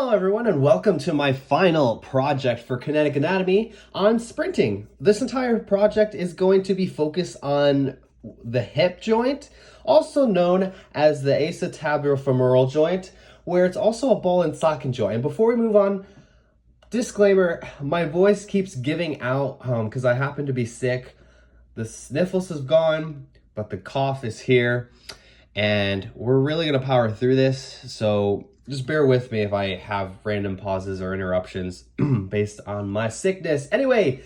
Hello everyone and welcome to my final project for Kinetic Anatomy on sprinting. This entire project is going to be focused on the hip joint, also known as the acetabular-femoral joint, where it's also a ball and socket joint. And before we move on, disclaimer, my voice keeps giving out because I happen to be sick. The sniffles have gone, but the cough is here. And we're really going to power through this, so just bear with me if I have random pauses or interruptions based on my sickness. Anyway,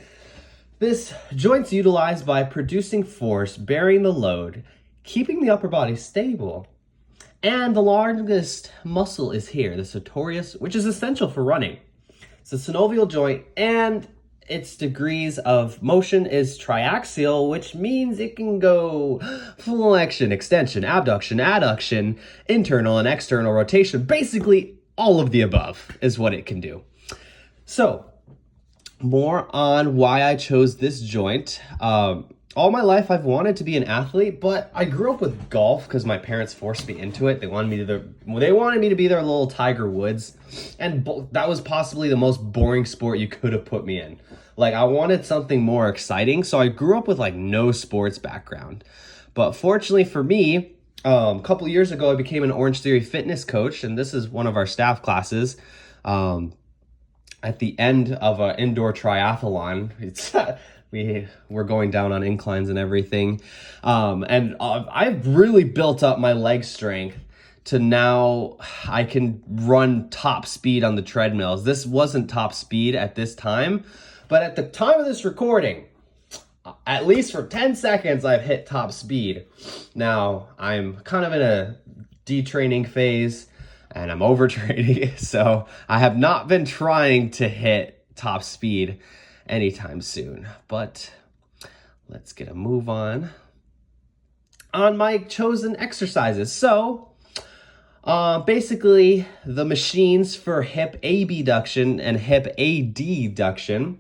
this joint's utilized by producing force, bearing the load, keeping the upper body stable. And the largest muscle is here, the sartorius, which is essential for running. It's a synovial joint, and its degrees of motion is triaxial, which means it can go flexion, extension, abduction, adduction, internal and external rotation. Basically, all of the above is what it can do. So, more on why I chose this joint. All my life, I've wanted to be an athlete, but I grew up with golf because my parents forced me into it. They wanted me to be their little Tiger Woods, and that was possibly the most boring sport you could have put me in. Like, I wanted something more exciting, so I grew up with like no sports background. But fortunately for me, a couple years ago, I became an Orange Theory fitness coach, and this is one of our staff classes. At the end of an indoor triathlon, we're going down on inclines and everything. And I've really built up my leg strength to now I can run top speed on the treadmills. This wasn't top speed at this time, but at the time of this recording, at least for 10 seconds, I've hit top speed. Now, I'm kind of in a detraining phase and I'm overtraining, so I have not been trying to hit top speed anytime soon. But let's get a move on my chosen exercises. So, basically, the machines for hip abduction and hip adduction,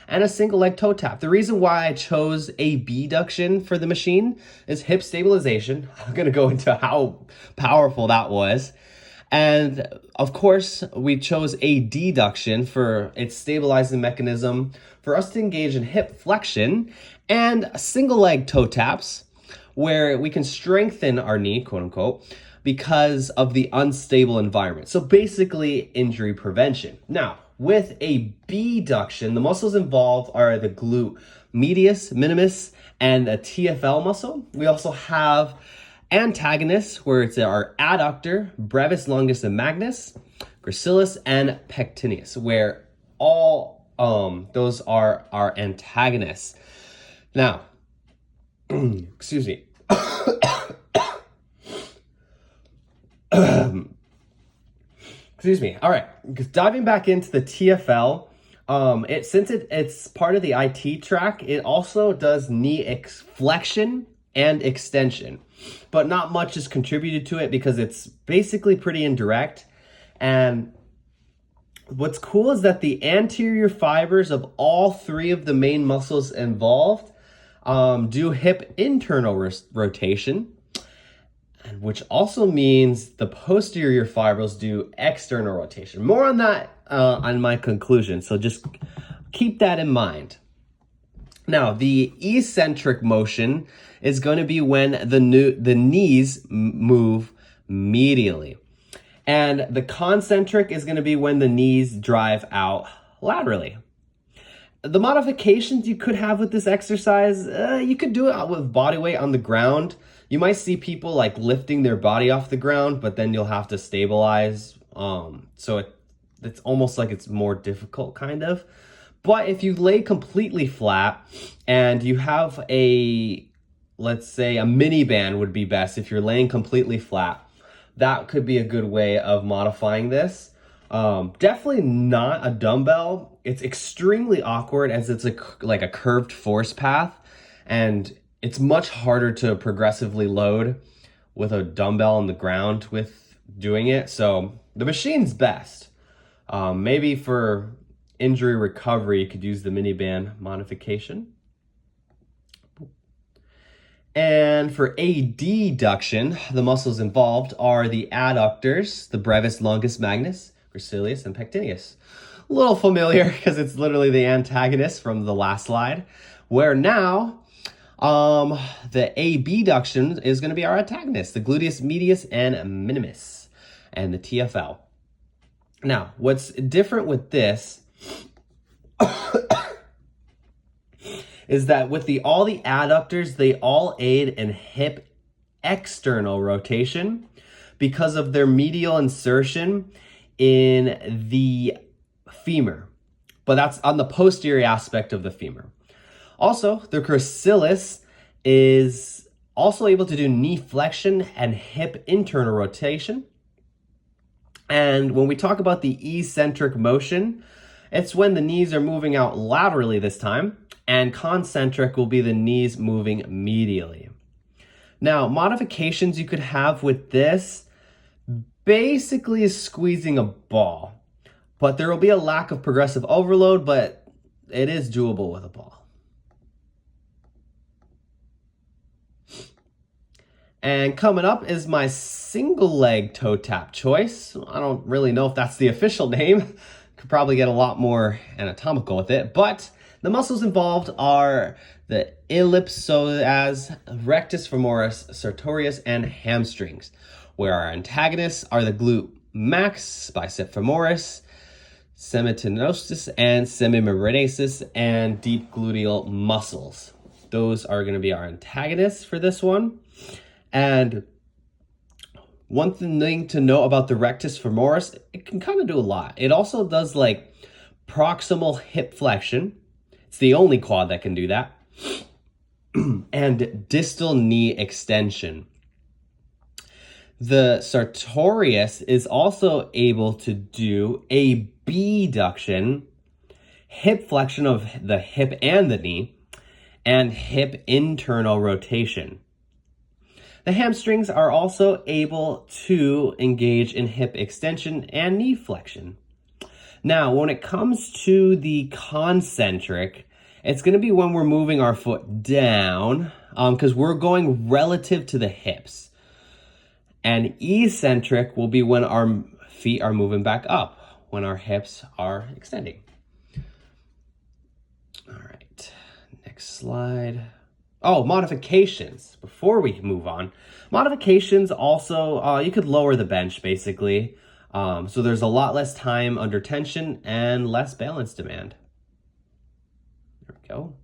and a single leg toe tap. The reason why I chose abduction for the machine is hip stabilization. I'm gonna go into how powerful that was. And of course, we chose adduction for its stabilizing mechanism for us to engage in hip flexion, and single leg toe taps, where we can strengthen our knee, quote unquote, because of the unstable environment. So basically, injury prevention. Now, with abduction, the muscles involved are the glute medius, minimus, and a TFL muscle. We also have antagonists, where it's our adductor, brevis, longus, and magnus, gracilis, and pectineus, where all those are our antagonists. Now, excuse me. Excuse me. All right, diving back into the TFL, since it's part of the IT track, it also does knee flexion and extension, but not much is contributed to it because it's basically pretty indirect. And what's cool is that the anterior fibers of all three of the main muscles involved do hip internal rotation, and which also means the posterior fibers do external rotation. More on that on my conclusion, so just keep that in mind. Now, the eccentric motion is going to be when the knees move medially. And the concentric is going to be when the knees drive out laterally. The modifications you could have with this exercise, you could do it with body weight on the ground. You might see people like lifting their body off the ground, but then you'll have to stabilize. So it's almost like it's more difficult, kind of. But if you lay completely flat and you have let's say a mini band would be best if you're laying completely flat, that could be a good way of modifying this. Definitely not a dumbbell. It's extremely awkward as it's like a curved force path, and it's much harder to progressively load with a dumbbell on the ground with doing it. So the machine's best. Maybe for injury recovery, you could use the mini band modification. And for adduction, the muscles involved are the adductors, the brevis, longus, magnus, gracilis, and pectineus. A little familiar because it's literally the antagonist from the last slide, where now the abduction is going to be our antagonist, the gluteus medius and minimus, and the TFL. Now, what's different with this is that with all the adductors, they all aid in hip external rotation because of their medial insertion in the femur, but that's on the posterior aspect of the femur. Also, the gracilis is also able to do knee flexion and hip internal rotation. And when we talk about the eccentric motion, it's when the knees are moving out laterally this time, and concentric will be the knees moving medially. Now, modifications you could have with this basically is squeezing a ball, but there will be a lack of progressive overload, but it is doable with a ball. And coming up is my single leg toe tap choice. I don't really know if that's the official name. Could probably get a lot more anatomical with it, but the muscles involved are the ellipsoas, rectus femoris, sartorius, and hamstrings, where our antagonists are the glute max, bicep femoris, semitenosis, and semimembranosus, and deep gluteal muscles. Those are going to be our antagonists for this one. And one thing to know about the rectus femoris, it can kind of do a lot. It also does like proximal hip flexion. It's the only quad that can do that. And distal knee extension. The sartorius is also able to do abduction, hip flexion of the hip and the knee, and hip internal rotation. The hamstrings are also able to engage in hip extension and knee flexion. Now, when it comes to the concentric, it's going to be when we're moving our foot down because we're going relative to the hips. And eccentric will be when our feet are moving back up, when our hips are extending. All right, next slide. Oh, modifications. Before we move on, modifications also, you could lower the bench basically. So there's a lot less time under tension and less balance demand. There we go.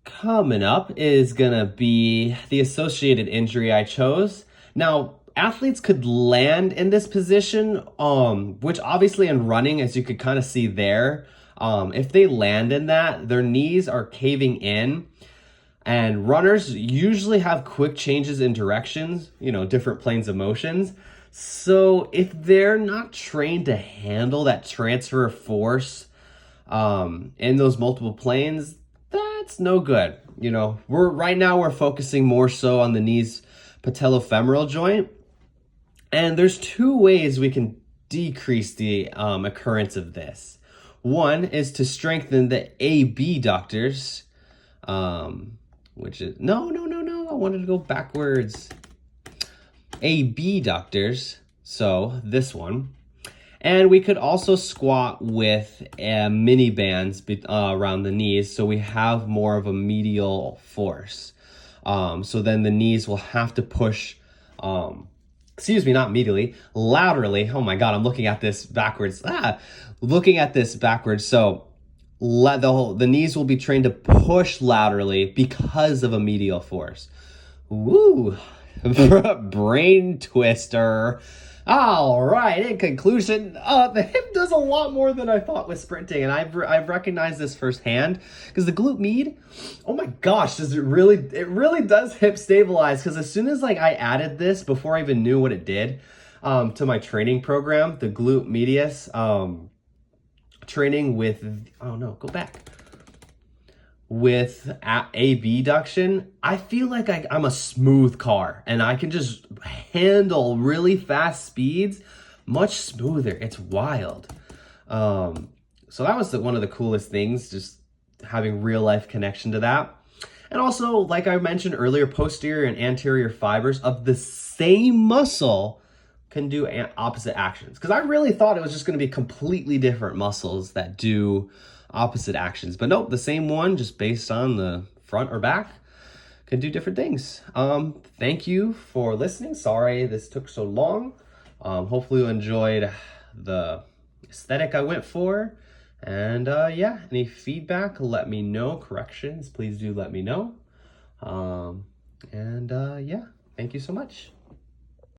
Coming up is gonna be the associated injury I chose. Now, athletes could land in this position, which obviously in running, as you could kind of see there, if they land in that, their knees are caving in. And runners usually have quick changes in directions, different planes of motions. So if they're not trained to handle that transfer of force in those multiple planes, that's no good. Right now we're focusing more so on the knees patellofemoral joint. And there's two ways we can decrease the occurrence of this. One is to strengthen the abductors, which is, no, I wanted to go backwards. Abductors, so this one. And we could also squat with mini bands around the knees so we have more of a medial force. So then the knees will have to push, not medially, laterally. Oh my God, I'm looking at this backwards. So the knees will be trained to push laterally because of a medial force. Woo! Brain twister. All right, in conclusion, the hip does a lot more than I thought with sprinting, and I've recognized this firsthand because the glute med, oh my gosh, it really does hip stabilize, because as soon as I added this before I even knew what it did to my training program, the glute medius, training with, with abduction, I feel like I'm a smooth car and I can just handle really fast speeds much smoother. It's wild. So that was one of the coolest things, just having real life connection to that. And also, like I mentioned earlier, posterior and anterior fibers of the same muscle can do opposite actions. Because I really thought it was just going to be completely different muscles that do opposite actions. But nope, the same one, just based on the front or back, can do different things. Thank you for listening. Sorry this took so long. Hopefully you enjoyed the aesthetic I went for. And yeah, any feedback, let me know. Corrections, please do let me know. Yeah, thank you so much.